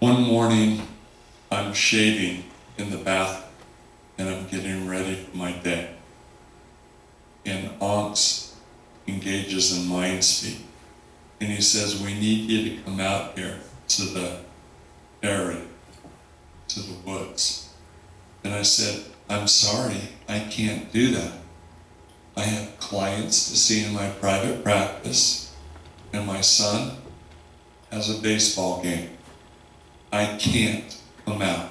One morning, I'm shaving in the bathroom, and I'm getting ready for my day. And Onks engages in mind speak. And he says, we need you to come out here to the area, to the woods. And I said, I'm sorry, I can't do that. I have clients to see in my private practice, and my son has a baseball game. I can't come out.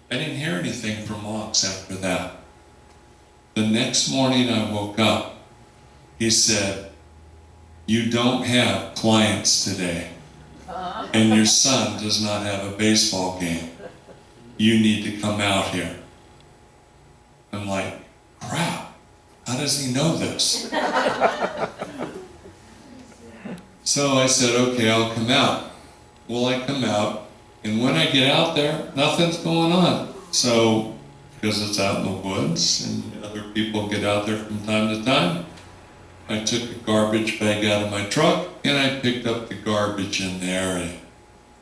I didn't hear anything from Onks after that. The next morning I woke up, he said, you don't have clients today, and your son does not have a baseball game. You need to come out here. I'm like, crap, how does he know this? So I said, okay, I'll come out. Well, I come out, and when I get out there, nothing's going on. So, because it's out in the woods, and other people get out there from time to time, I took a garbage bag out of my truck, and I picked up the garbage in the area,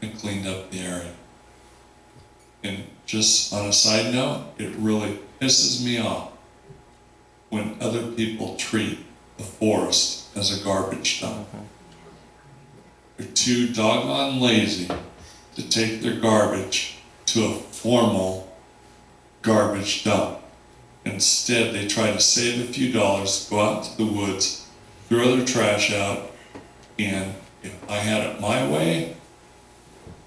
and cleaned up the area. And just on a side note, it really pisses me off when other people treat the forest as a garbage dump. They're too doggone lazy to take their garbage to a formal garbage dump. Instead, they try to save a few dollars, go out into the woods, throw their trash out, and if I had it my way,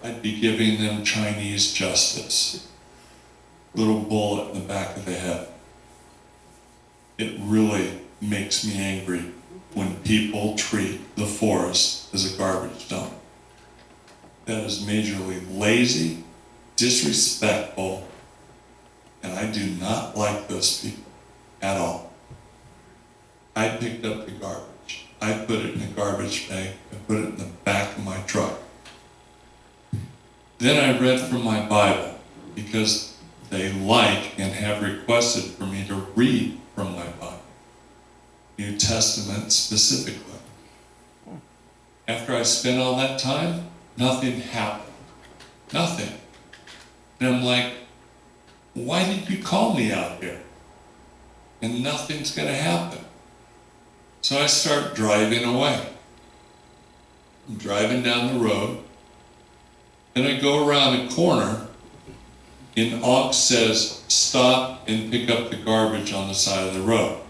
I'd be giving them Chinese justice. Little bullet in the back of the head. It really makes me angry when people treat the forest as a garbage dump. That is majorly lazy, disrespectful, and I do not like those people at all. I picked up the garbage. I put it in a garbage bag. I put it in the back of my truck. Then I read from my Bible, because they like and have requested for me to read from my Bible, New Testament specifically. After I spent all that time, nothing happened. Nothing. And I'm like, why did you call me out here? And nothing's going to happen. So I start driving away. I'm driving down the road, and I go around a corner, and Onks says, stop and pick up the garbage on the side of the road.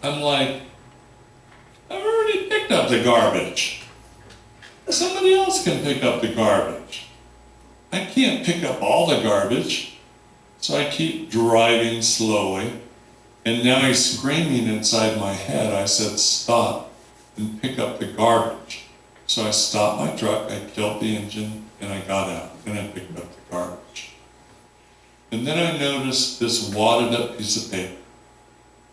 I'm like, I've already picked up the garbage. Somebody else can pick up the garbage. I can't pick up all the garbage. So I keep driving slowly, and now he's screaming inside my head. I said, stop and pick up the garbage. So I stopped my truck, I killed the engine, and I got out, and I picked up the garbage. And then I noticed this wadded up piece of paper.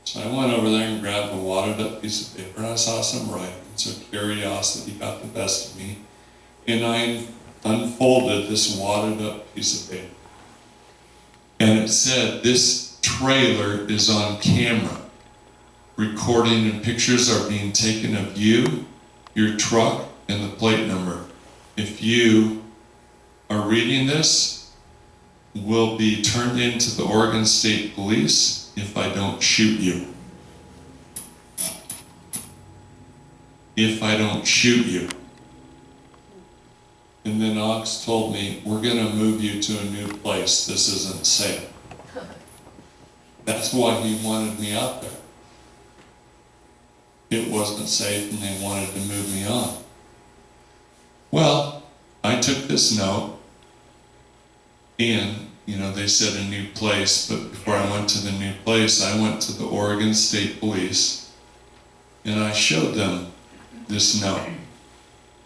So I went over there and grabbed a wadded up piece of paper, and I saw some writing, so curiosity got the best of me. And I unfolded this wadded up piece of paper. And it said, this trailer is on camera. Recording and pictures are being taken of you, your truck, and the plate number. If you are reading this, will be turned into the Oregon State Police if I don't shoot you. If I don't shoot you. And then Ox told me, we're going to move you to a new place. This isn't safe. That's why he wanted me out there. It wasn't safe, and they wanted to move me on. Well, I took this note, and, they said a new place, but before I went to the new place, I went to the Oregon State Police, and I showed them this note.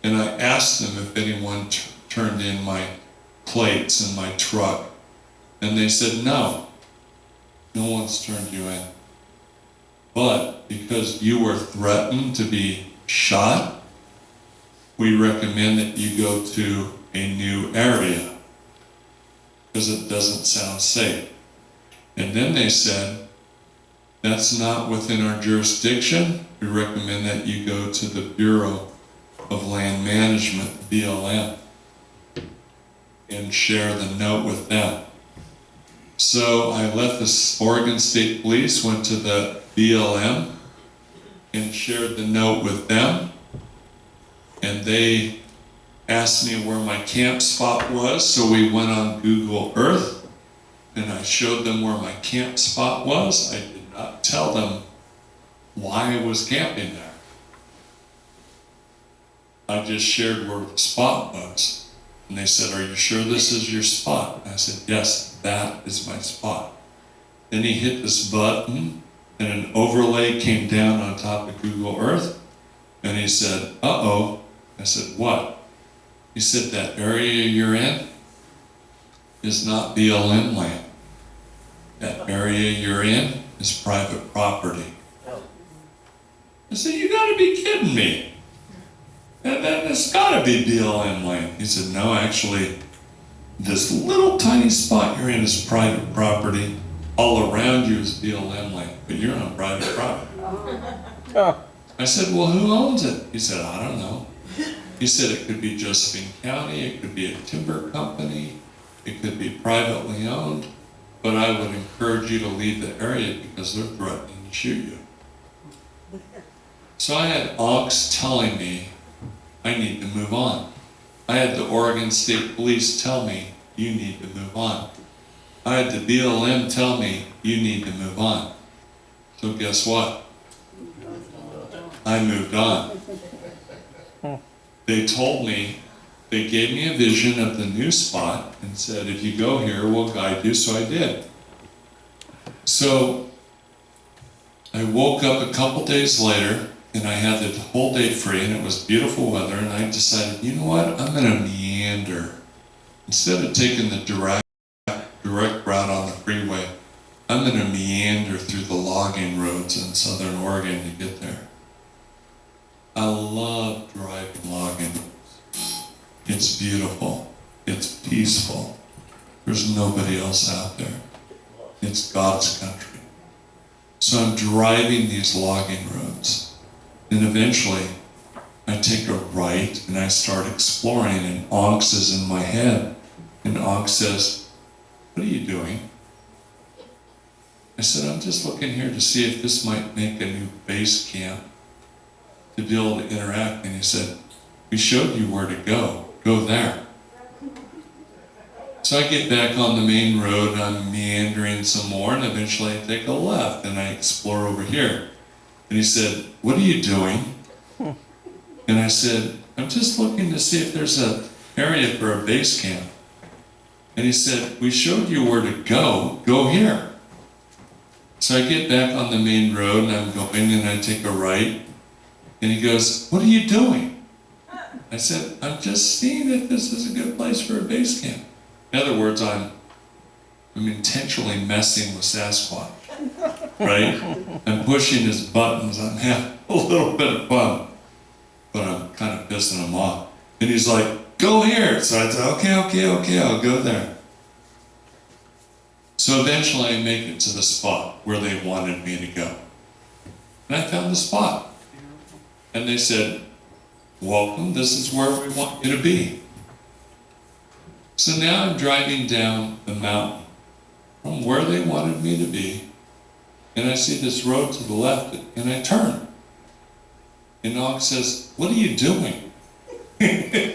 And I asked them if anyone turned in my plates in my truck. And they said, no one's turned you in. But because you were threatened to be shot, we recommend that you go to a new area, because it doesn't sound safe. And then they said, that's not within our jurisdiction. We recommend that you go to the Bureau of Land Management, BLM. and share the note with them. So I left the Oregon State Police, went to the BLM, and shared the note with them. And they asked me where my camp spot was, so we went on Google Earth, and I showed them where my camp spot was. I did not tell them why I was camping there. I just shared where the spot was. And they said, "Are you sure this is your spot?" I said, "Yes, that is my spot." Then he hit this button, and an overlay came down on top of Google Earth, and he said, "Uh-oh." I said, "What?" He said, "That area you're in is not BLM land. That area you're in is private property." I said, "You gotta be kidding me. That's gotta be BLM land." He said, "No, actually, this little tiny spot you're in is private property. All around you is BLM land, but you're on private property." Oh. I said, "Well, who owns it?" He said, "I don't know." He said it could be Josephine County, it could be a timber company, it could be privately owned, but I would encourage you to leave the area because they're threatening to shoot you. So I had Ox telling me I need to move on. I had the Oregon State Police tell me you need to move on. I had the BLM tell me you need to move on. So guess what? I moved on. They told me, they gave me a vision of the new spot and said, "If you go here, we'll guide you." So I did. So I woke up a couple days later and I had the whole day free and it was beautiful weather, and I decided, you know what, I'm gonna meander. Instead of taking the direct route on the freeway, I'm gonna meander through the logging roads in southern Oregon to get there. I love driving logging roads. It's beautiful. It's peaceful. There's nobody else out there. It's God's country. So I'm driving these logging roads. And eventually, I take a right and I start exploring, and Ox is in my head. And Ox says, "What are you doing?" I said, "I'm just looking here to see if this might make a new base camp to be able to interact." And he said, "We showed you where to go. Go there." So I get back on the main road and I'm meandering some more, and eventually I take a left and I explore over here. And he said, "What are you doing?" And I said, "I'm just looking to see if there's an area for a base camp." And he said, "We showed you where to go. Go here." So I get back on the main road and I'm going and I take a right. And he goes, "What are you doing?" I said, "I'm just seeing if this is a good place for a base camp." In other words, I'm intentionally messing with Sasquatch, right? I'm pushing his buttons, I'm having a little bit of fun, but I'm kind of pissing him off. And he's like, "Go here." So I said, okay, I'll go there. So eventually I make it to the spot where they wanted me to go. And I found the spot. And they said, "Welcome, this is where we want you to be." So now I'm driving down the mountain from where they wanted me to be, and I see this road to the left, and I turn. And Ox says, "What are you doing?" And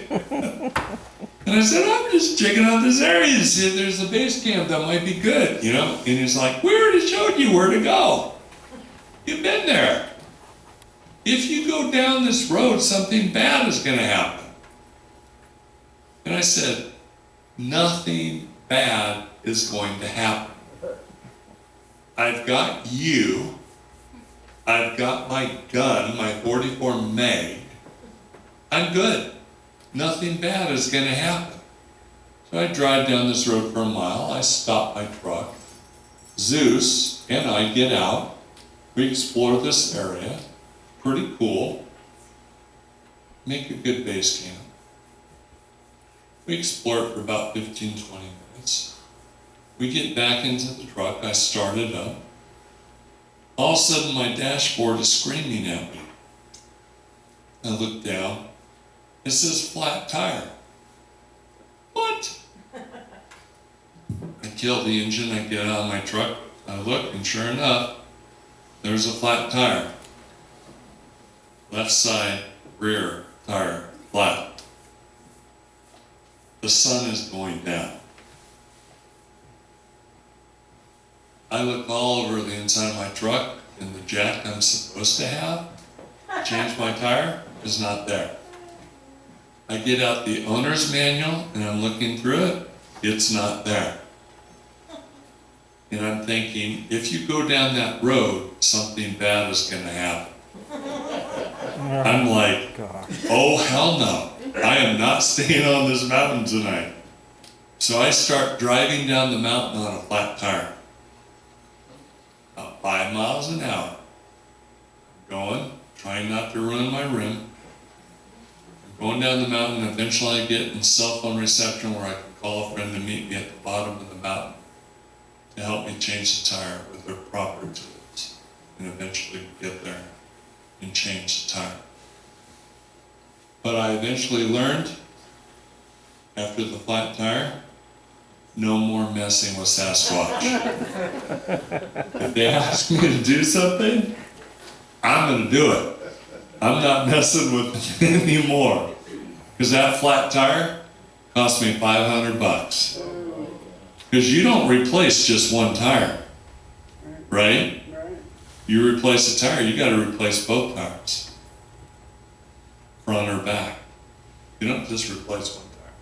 I said, "I'm just checking out this area to see if there's a base camp that might be good, you know?" And he's like, "We already showed you where to go. You've been there. If you go down this road, something bad is going to happen." And I said, "Nothing bad is going to happen. I've got you. I've got my gun, my 44 Mag. I'm good. Nothing bad is going to happen." So I drive down this road for a mile. I stop my truck. Zeus and I get out. We explore this area. Pretty cool. Make a good base camp. We explore it for about 15-20 minutes. We get back into the truck. I start it up. All of a sudden, my dashboard is screaming at me. I look down. It says flat tire. What? kill the engine. I get out of my truck, I look, and sure enough, there's a flat tire. Left side, rear tire, flat. The sun is going down. I look all over the inside of my truck, and the jack I'm supposed to have, change my tire, is not there. I get out the owner's manual, and I'm looking through it, it's not there. And I'm thinking, if you go down that road, something bad is going to happen. I'm like, oh hell no, I am not staying on this mountain tonight. So I start driving down the mountain on a flat tire. About 5 miles an hour. Going, trying not to ruin my rim. I'm going down the mountain, and eventually I get in cell phone reception where I can call a friend to meet me at the bottom of the mountain to help me change the tire with their proper tools, and eventually get there and change the tire. But I eventually learned, after the flat tire, no more messing with Sasquatch. If they ask me to do something, I'm going to do it. I'm not messing with it anymore. Because that flat tire cost me $500. Because you don't replace just one tire, right? You replace a tire, you got to replace both tires, front or back. You don't just replace one tire.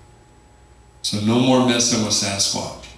So no more messing with Sasquatch.